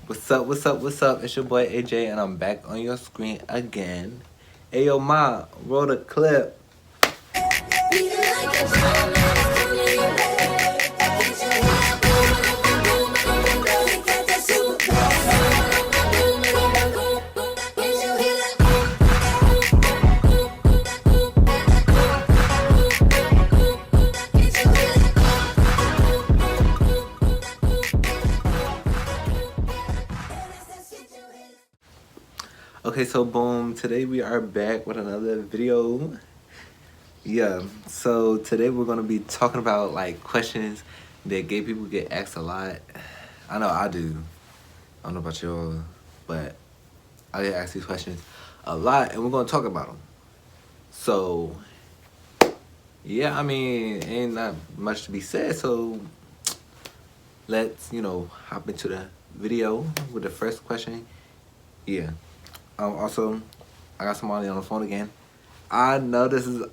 What's up, what's up, what's up? It's your boy AJ and I'm back on your screen again. Hey yo ma, roll the clip. Okay, so boom, today we are back with another video. Yeah, so today we're gonna be talking about like questions that gay people get asked a lot. I know I do. I don't know about y'all, but I get asked these questions a lot and we're gonna talk about them. So, yeah, I mean, ain't not much to be said, so let's, hop into the video with the first question. Yeah. Also, I got somebody on the phone again. I know this is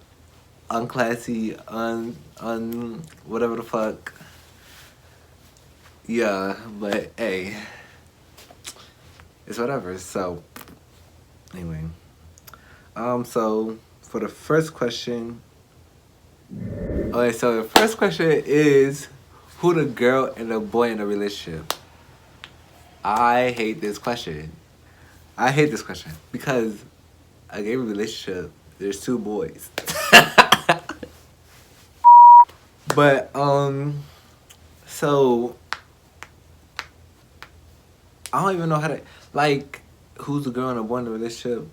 unclassy, whatever the fuck. Yeah, but hey, it's whatever. So, anyway. So for the first question, okay, so the first question is who the girl and the boy in a relationship? I hate this question. I hate this question because a gay relationship, there's two boys. But so I don't even know how to like who's the girl and the boy in the relationship.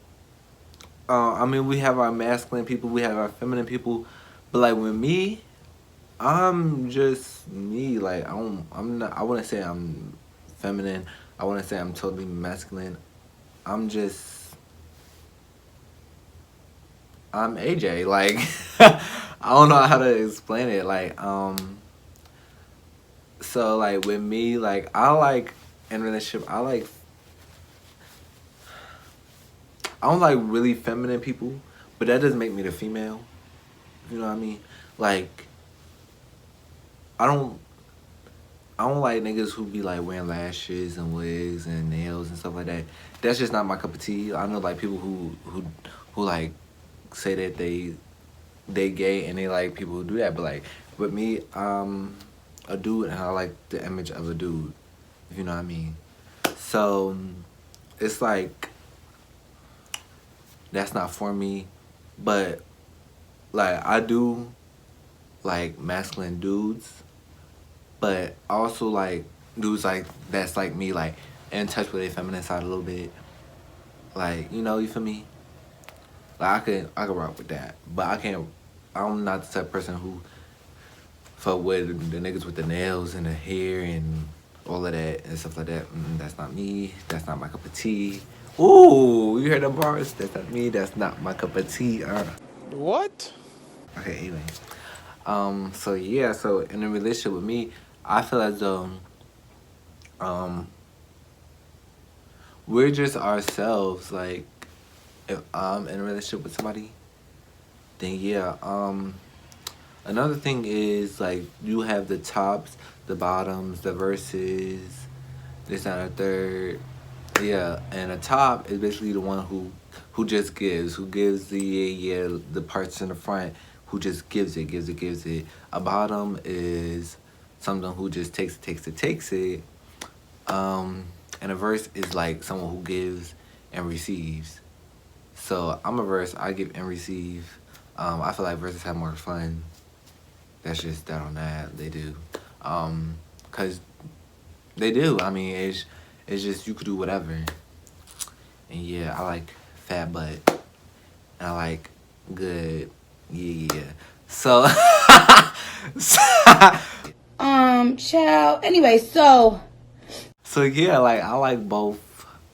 I mean, we have our masculine people, we have our feminine people, but like with me, I'm just me. Like I'm not. I wouldn't say I'm feminine. I wouldn't say I'm totally masculine. I'm just. I'm AJ. Like I don't know how to explain it. Like So like with me, like I like in relationship, I don't like really feminine people, but that doesn't make me the female. You know what I mean? Like I don't I don't like niggas who be like wearing lashes and wigs and nails and stuff like that. That's just not my cup of tea. I know like people who like say that they gay and they like people who do that, but like with me, a dude and I like the image of a dude. If you know what I mean. So it's like that's not for me, but like I do like masculine dudes, but I also like dudes like that's like me, like in touch with their feminine side a little bit. Like, you feel me? Like I could rock with that. But I can't I'm not the type of person who fuck with the niggas with the nails and the hair and all of that and stuff like that. That's not me. That's not my cup of tea. Ooh, you heard the bars? That's not me. That's not my cup of tea. What? Okay, anyway. So yeah, so in a relationship with me, I feel as though um we're just ourselves. Like if I'm in a relationship with somebody, then yeah. Another thing is like you have the tops, the bottoms, the verses, this and a third. Yeah, and a top is basically the one who just gives, who gives the parts in the front, who just gives it. A bottom is someone who just takes it. Um, and a verse is like someone who gives and receives. So I'm a verse. I give and receive. I feel like verses have more fun. That's just that on that they do, cause they do. I mean, it's just you could do whatever. And yeah, I like fat butt. And I like good. Yeah. So, Child. Anyway, so. so yeah, like I like both.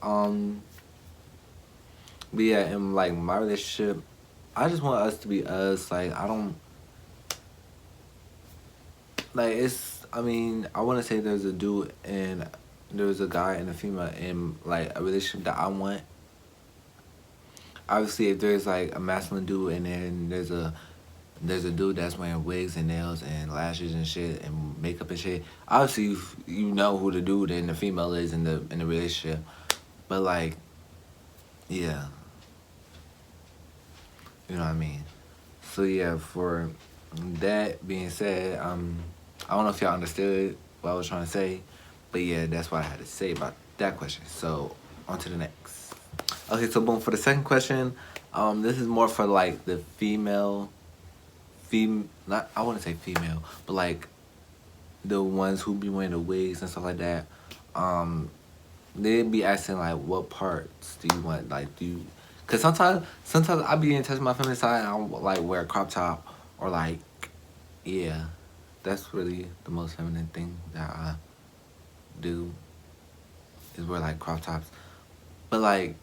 But yeah, in like my relationship, I just want us to be us. Like I don't like it's. I mean, I want to say there's a dude and there's a guy and a female in like a relationship that I want. Obviously, if there's like a masculine dude and then there's a there's a dude that's wearing wigs and nails and lashes and shit and makeup and shit. Obviously, you know who the dude and the female is in the relationship. But like, yeah, you know what I mean. So yeah, for that being said, I don't know if y'all understood what I was trying to say, but yeah, that's what I had to say about that question. So on to the next. Okay, so boom, for the second question, this is more for like the not I wouldn't say female, but like the ones who be wearing the wigs and stuff like that. Um, they'd be asking like, what parts do you want? Like, do you? Cause sometimes I be in touch with my feminine side and I'll like wear a crop top or like, yeah, that's really the most feminine thing that I do is wear like crop tops. But like,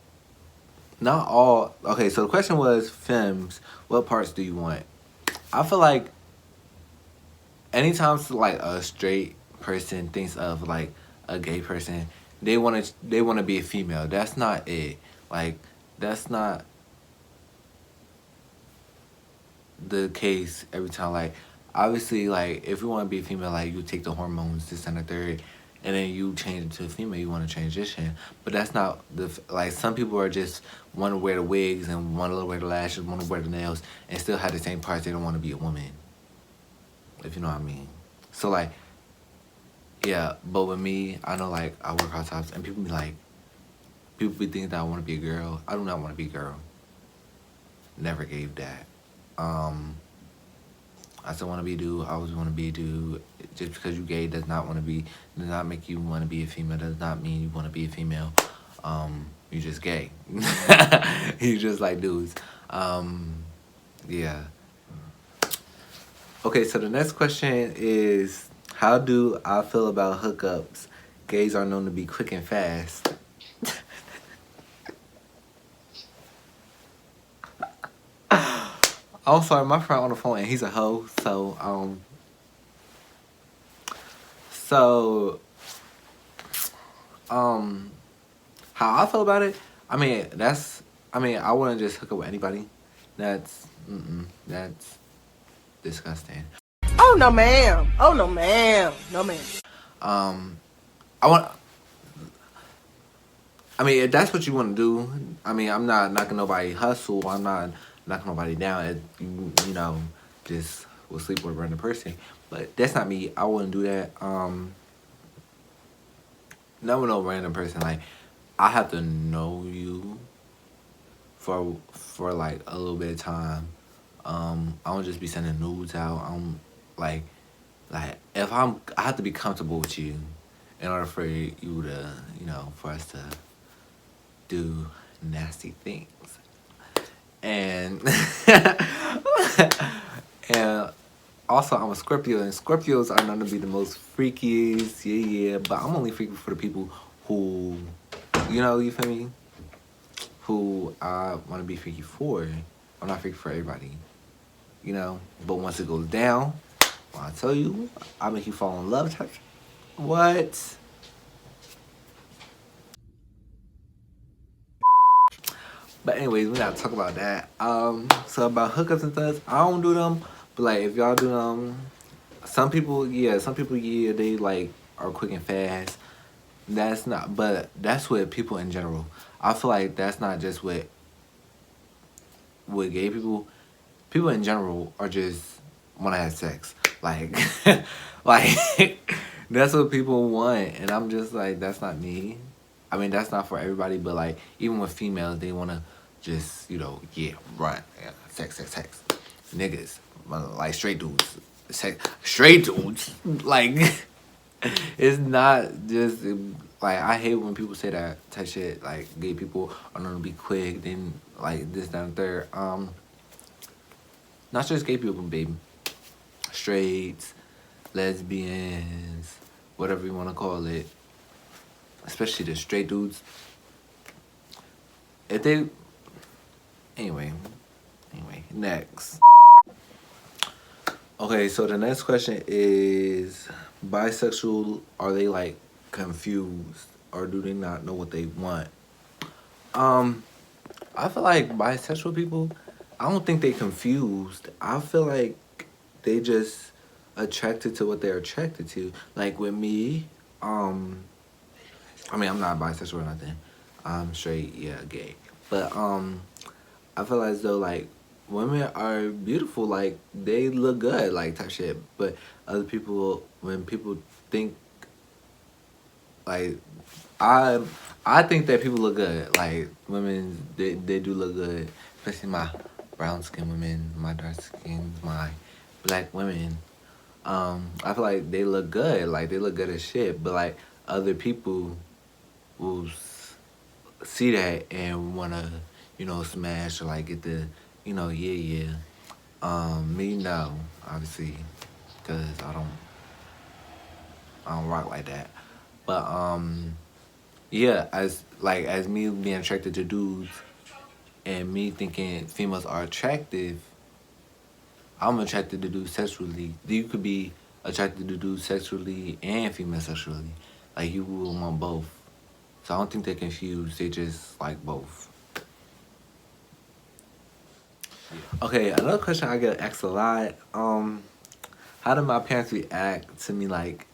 not all. Okay, so the question was, femmes, what parts do you want? I feel like anytime like a straight person thinks of like a gay person, they want to be a female. That's not it. Like that's not the case every time. Like obviously, like if you want to be a female, like you take the hormones, this and the third, and then you change it to a female. You want to transition, but that's not like some people are just want to wear the wigs and want to wear the lashes, want to wear the nails, and still have the same parts. They don't want to be a woman. If you know what I mean. So like, yeah, but with me, I know like I wear crop tops, and people be thinking that I want to be a girl. I do not want to be a girl. Never gave that. I still want to be a dude. I always want to be a dude. Just because you gay does not make you want to be a female. Does not mean you want to be a female. You just gay. You just like dudes. Yeah. Okay, so the next question is, how do I feel about hookups? Gays are known to be quick and fast. I'm sorry, my friend on the phone and he's a hoe. So how I feel about it? I wouldn't just hook up with anybody. That's disgusting. Oh no, ma'am. Oh no, ma'am. No, ma'am. I want. If that's what you want to do, I'm not knocking nobody hustle. I'm not knocking nobody down. You know, just will sleep with a random person. But that's not me. I wouldn't do that. Not with no random person. Like, I have to know you for like a little bit of time. I don't just be sending nudes out. Like if I have to be comfortable with you in order for you to, for us to do nasty things. And and also I'm a Scorpio, and Scorpios are known to be the most freakiest, yeah, but I'm only freaky for the people who, you feel me? Who I want to be freaky for. I'm not freaky for everybody, but once it goes down, when I tell you, I make you fall in love type. What? But anyways, we gotta talk about that. So about hookups and stuff, I don't do them. But like, if y'all do them, some people, they like are quick and fast. But that's with people in general. I feel like that's not just with gay people. People in general are just want to have sex. Like, like that's what people want, and I'm just like, that's not me. That's not for everybody, but like even with females, they want to just run, sex, niggas, like straight dudes, straight dudes, like it's not just like, I hate when people say that type shit, like gay people are gonna be quick, then like this, that, and third. Not just gay people, baby, straights, lesbians, whatever you want to call it, especially the straight dudes. If they anyway, next. Okay, so the next question is, bisexual, are they like confused or do they not know what they want? I feel like bisexual people, I don't think they confused. I feel like they just attracted to what they're attracted to. Like with me, I mean I'm not bisexual or nothing. I'm straight, yeah, gay. But I feel as though like women are beautiful, like they look good, like type shit. But other people, when people think like I I think that people look good. Like women, they do look good, especially my brown skin women, my dark skin, my black women. I feel like they look good. Like they look good as shit. But like other people will see that and wanna, smash or like get the, yeah. Me no, obviously, cause I don't rock like that. But yeah, as me being attracted to dudes and me thinking females are attractive, I'm attracted to dudes sexually. You could be attracted to dudes sexually and female sexually. Like you will want both. So I don't think they're confused. They just like both. Okay, another question I get asked a lot. How did my parents react to me like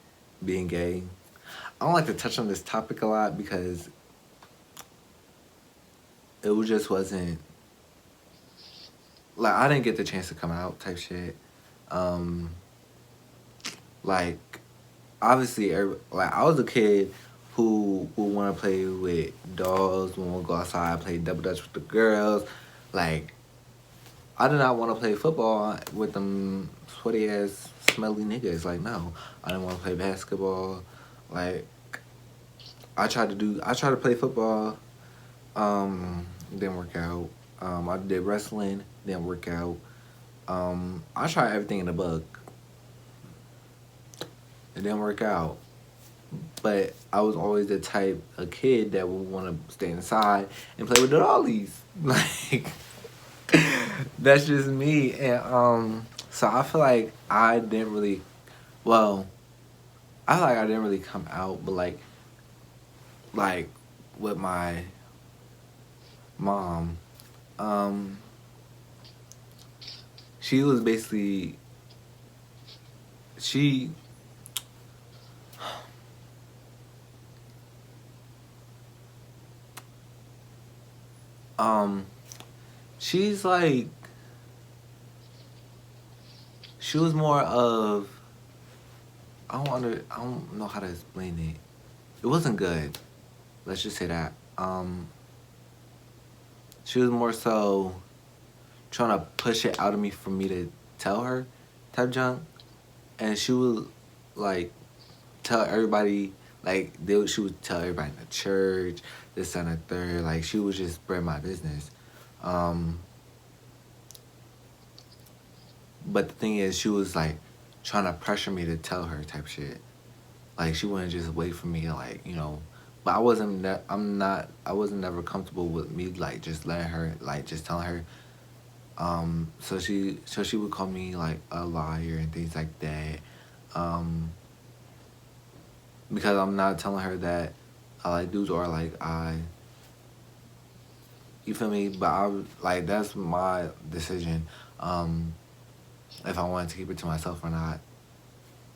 being gay? I don't like to touch on this topic a lot because just wasn't like I didn't get the chance to come out type shit. Um, like obviously, like I was a kid who would want to play with dolls, when we go outside, play double dutch with the girls. Like I did not want to play football with them sweaty ass smelly niggas. Like no, I didn't want to play basketball. Like I tried to play football. Didn't work out. I did wrestling. Didn't work out. I tried everything in the book. It didn't work out. But I was always the type of kid that would want to stay inside and play with the dollies. Like that's just me. And so I feel like I didn't really well, I feel like I didn't really come out, but like with my mom, she was basically she um she's like she was more of I don't know how to explain it. It wasn't good. Let's just say that. She was more so trying to push it out of me for me to tell her type junk. And she would like tell everybody she would tell everybody in the church, this and the third, like she would just spread my business. But the thing is she was like trying to pressure me to tell her type shit. Like she wouldn't just wait for me like, but I wasn't never comfortable with me like just letting her like just telling her. So she would call me like a liar and things like that. Because I'm not telling her that I like dudes or like you feel me? But like that's my decision. If I wanted to keep it to myself or not.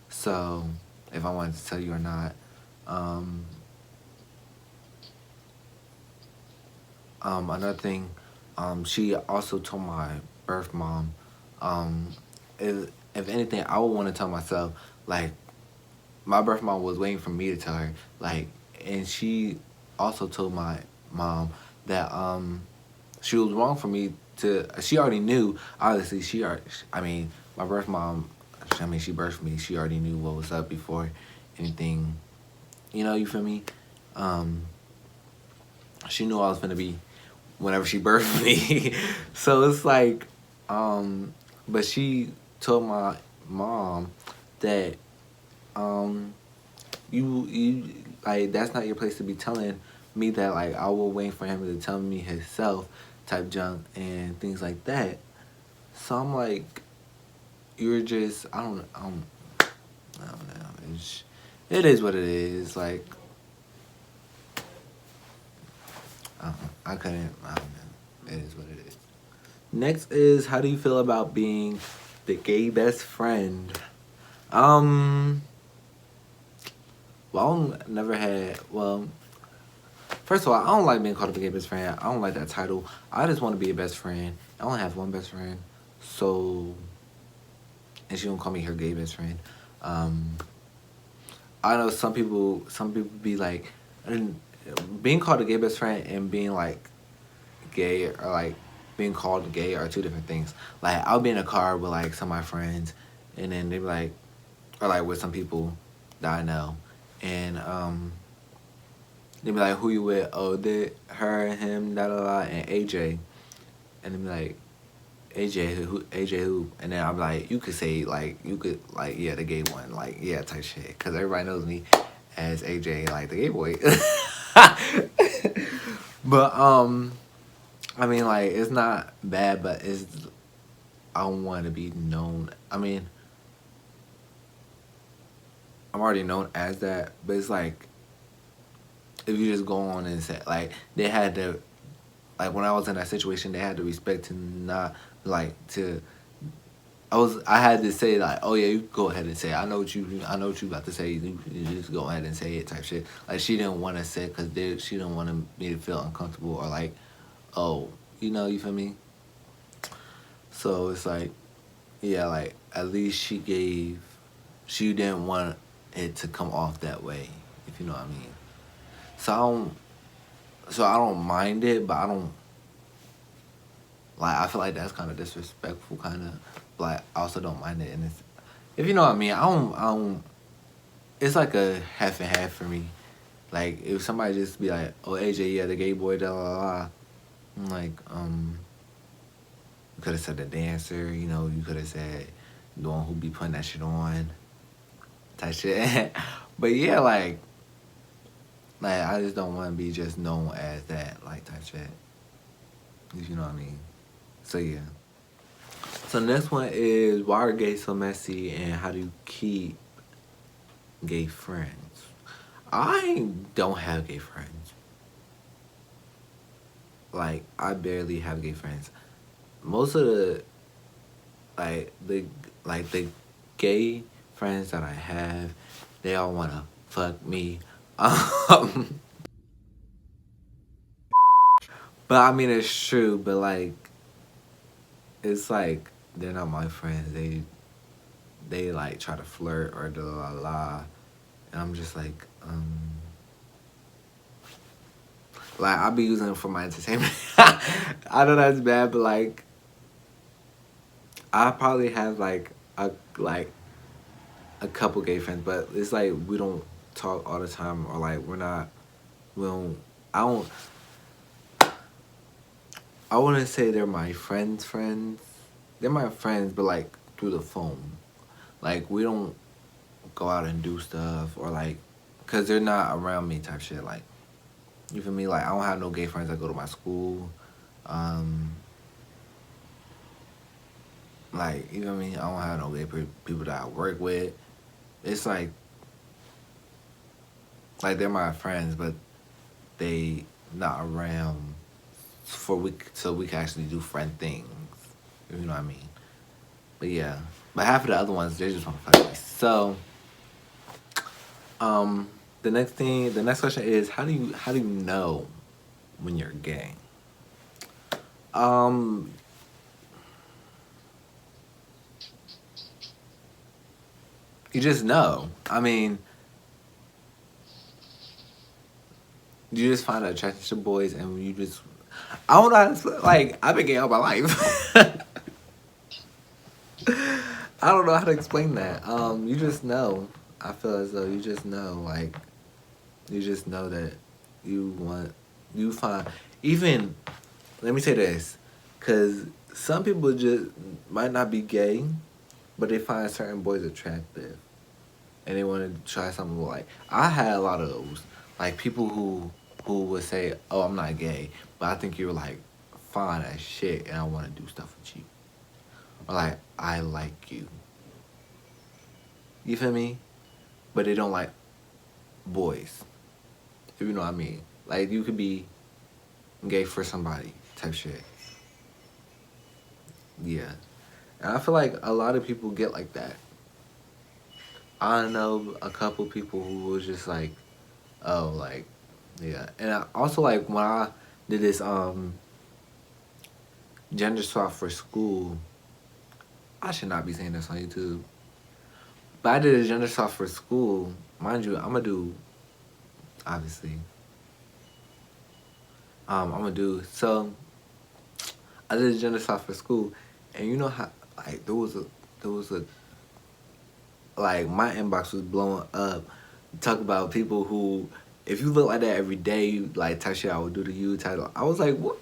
So if I wanted to tell you or not. Another thing, she also told my birth mom, if anything, I would want to tell myself, like, my birth mom was waiting for me to tell her, like, and she also told my mom that, she was wrong for me she already knew, obviously, my birth mom, she birthed me, she already knew what was up before anything, you feel me? She knew I was gonna be whenever she birthed me. So it's like, but she told my mom that, you like that's not your place to be telling me that like I will wait for him to tell me himself type junk and things like that. So I'm like, you're just I don't know. It is what it is. Like I don't know. It is what it is. Next is, how do you feel about being the gay best friend? Well, I never had. Well, first of all, I don't like being called a gay best friend. I don't like that title. I just want to be a best friend. I only have one best friend, so, and she don't call me her gay best friend. I know some people be like, and being called a gay best friend and being like gay, or like being called gay, are two different things. Like, I'll be in a car with like some of my friends, and then they be like, or like with some people that I know, and they be like, who you with? Oh, her, him, da da da, and AJ, and they be like, AJ who? And then I'm like, you could say like, yeah, the gay one, like, yeah, type shit, cause everybody knows me as AJ, like the gay boy. But I mean, like, it's not bad, but I don't want to be known. I mean, I'm already known as that, but it's like, if you just go on and say, like, they had to, like, when I was in that situation, they had to respect to not, like, to, I had to say, like, oh yeah, you go ahead and say it. I know what you about to say. You just go ahead and say it, type shit. Like, she didn't want to say it because she didn't want me to feel uncomfortable, or like, oh, you feel me? So it's like, yeah, like, at least she didn't want it to come off that way, if you know what I mean. So I don't mind it, but I don't, like, I feel like that's kind of disrespectful, kind of, but I also don't mind it, and it's, if you know what I mean, I don't, it's like a half and half for me. Like, if somebody just be like, oh, AJ, yeah, the gay boy, da la la, I'm like, you could have said the dancer, you could have said the one who be putting that shit on, type shit. But yeah, like, I just don't want to be just known as that, like, type shit. If you know what I mean. So yeah. So next one is, why are gays so messy, and how do you keep gay friends? I don't have gay friends. Like, I barely have gay friends. Most of the the gay friends that I have, they all wanna fuck me. But I mean, it's true. But like, it's like, they're not my friends. They like try to flirt or do la la, and I'm just like I'll be using it for my entertainment. I know that's bad, but like, I probably have like a couple gay friends, but it's like, we don't talk all the time, or like, we don't, I don't, I wouldn't say they're my friends. They're my friends, but like, through the phone. Like, we don't go out and do stuff, or like, cause they're not around me, type shit. Like, you feel me? Like, I don't have no gay friends that go to my school. Like, you know what I mean? I don't have no gay people that I work with. It's like they're my friends, but they not around so we can actually do friend things. You know what I mean? But yeah. But half of the other ones, they just want to fuck me. So, the next question is, how do you know when you're gay? You just know. I mean, you just find attraction to boys, and you just, I don't know how to, like, I've been gay all my life. I don't know how to explain that. You just know. I feel as though you just know, like, you just know that you find, even, let me say this, because some people just might not be gay, but they find certain boys attractive, and they want to try something. Like, I had a lot of those, like, people who would say, oh, I'm not gay, but I think you're like fine as shit, and I want to do stuff with you, or like, I like you. You feel me? But they don't like boys, if you know what I mean. Like, you could be gay for somebody, type shit. Yeah. And I feel like a lot of people get like that. I know a couple people who was just like, oh, like, yeah. And I also like when I did this gender swap for school, I should not be saying this on YouTube. But I did a gender swap for school. Mind you, I'm a dude, obviously. I'm a dude. So I did a gender swap for school, and you know how like there was a like my inbox was blowing up. Talk about people who, if you look like that every day, like type shit I would do to you. Title. I was like, what?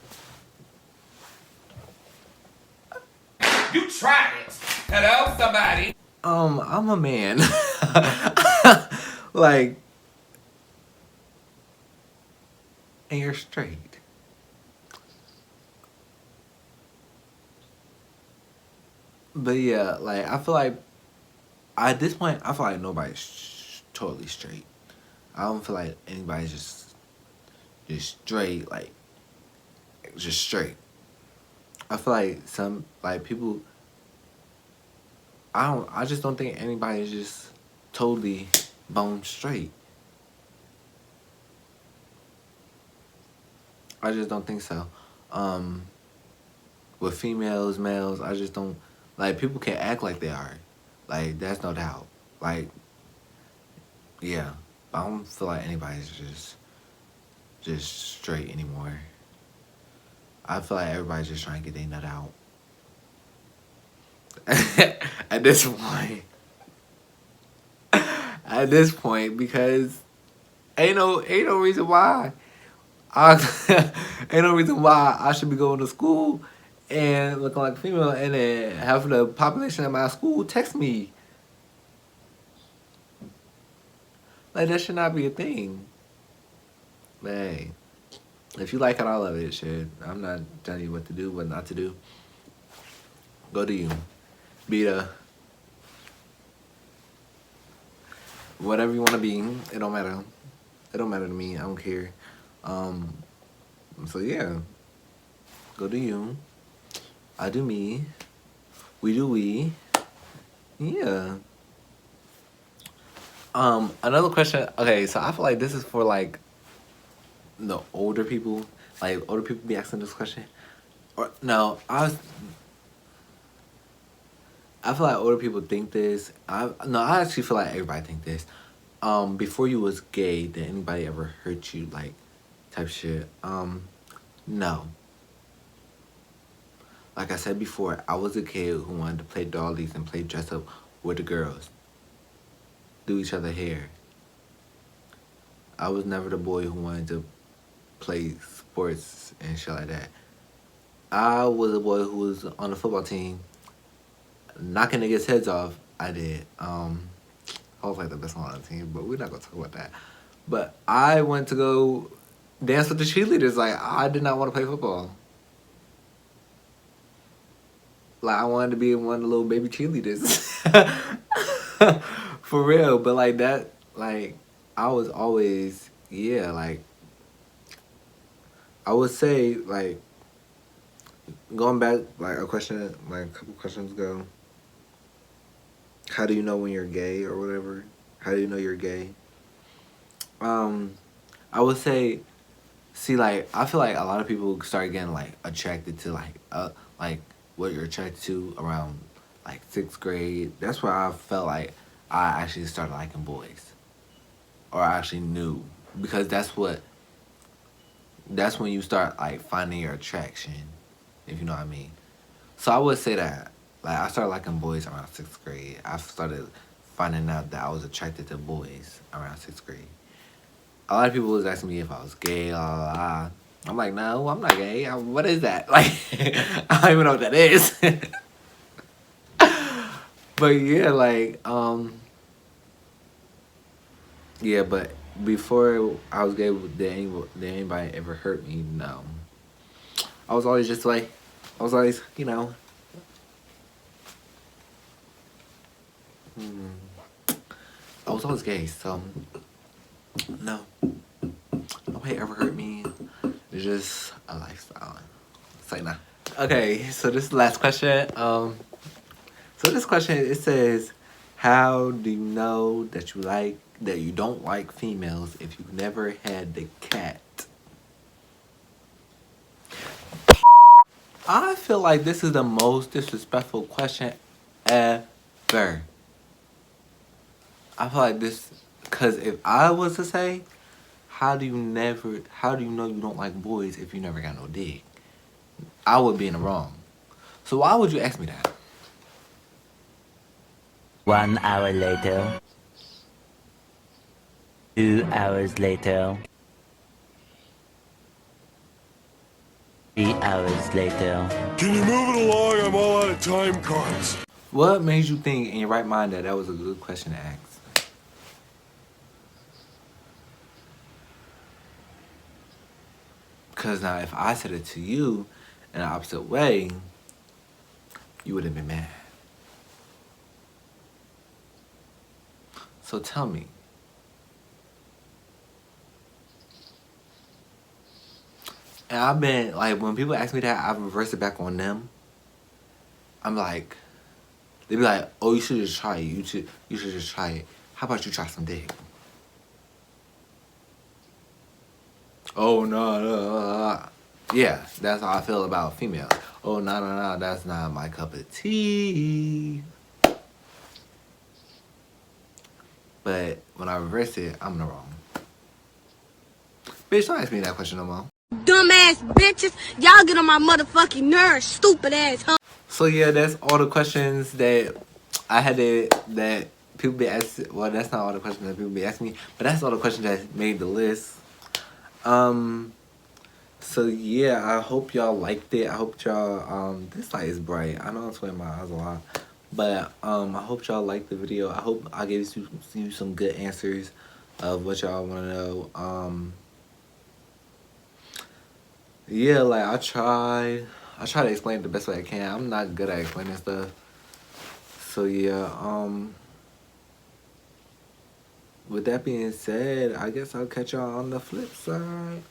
You tried it. Hello, somebody. I'm a man. Like, and you're straight. But yeah, like I feel like at this point, I feel like nobody's totally straight. I don't feel like anybody's just straight, like just straight. I feel like some like people. I just don't think anybody's just totally bone straight. I just don't think so. With females, males, I just don't like people can act like they are. Like that's no doubt. Like yeah, but I don't feel like anybody's just straight anymore. I feel like everybody's just trying to get their nut out. At this point. At this point, because ain't no reason why I ain't no reason why I should be going to school and looking like a female and then half of the population at my school text me. Like that should not be a thing. But hey, if you like it, I love it. Shit, I'm not telling you what to do, what not to do. Go to you. Be the whatever you want to be. It don't matter. It don't matter to me. I don't care. So yeah, go do you. I do me. We do we. Yeah. Another question. Okay, so I feel like this is for like the older people. Like older people be asking this question. Or no, I feel like older people think this. I actually feel like everybody think this. Before you was gay, did anybody ever hurt you like type shit? No. Like I said before, I was a kid who wanted to play dollies and play dress up with the girls. Do each other hair. I was never the boy who wanted to play sports and shit like that. I was a boy who was on the football team, knocking niggas' heads off. I did. I was like the best one on the team, but we're not gonna talk about that. But I went to go dance with the cheerleaders. Like I did not want to play football. Like I wanted to be one of the little baby cheerleaders. For real. But like that, like I was always, yeah, like I would say like going back like a question, like a couple questions ago. How do you know when you're gay or whatever? How do you know you're gay? I would say, see, like I feel like a lot of people start getting like attracted to like what you're attracted to around like 6th grade. That's where I felt like I actually started liking boys, or I actually knew, because that's when you start like finding your attraction, if you know what I mean. So I would say that like I started liking boys around 6th grade. I started finding out that I was attracted to boys around 6th grade. A lot of people was asking me if I was gay, I'm like, no, I'm not gay. What is that? Like, I don't even know what that is. But yeah, like, yeah, but before I was gay, did anybody ever hurt me? No. I was always just like, I was always, you know, I was always gay, so no. Nobody ever hurt me. It's just a lifestyle. It's like, nah. Okay, so this is the last question. So this question, it says, how do you know that you don't like females if you've never had the cat? I feel like this is the most disrespectful question ever. I feel like this, because if I was to say, how do you know you don't like boys if you never got no dick? I would be in the wrong. So why would you ask me that? 1 hour later. 2 hours later. 3 hours later. Can you move it along? I'm all out of time cards. What made you think in your right mind that that was a good question to ask? Because now if I said it to you in the opposite way, you would have been mad. So tell me. And I've been, like, when people ask me that, I reverse it back on them. I'm like, they be like, oh, you should just try it. You should just try it. How about you try some dick? Oh, no. Yeah, that's how I feel about females. Oh, no, that's not my cup of tea. But when I reverse it, I'm in the wrong. Bitch, don't ask me that question no more. Dumbass bitches, y'all get on my motherfucking nerves, stupid ass huh? So yeah, that's all the questions that I had that people be asking. Well, that's not all the questions that people be asking me, but that's all the questions that made the list. So yeah, I hope y'all liked it. I hope y'all this light is bright. I know I'm sweating my eyes a lot, but I hope y'all liked the video. I hope I gave you some good answers of what y'all want to know. Yeah, like I try to explain it the best way I can. I'm not good at explaining stuff. So yeah, with that being said, I guess I'll catch y'all on the flip side.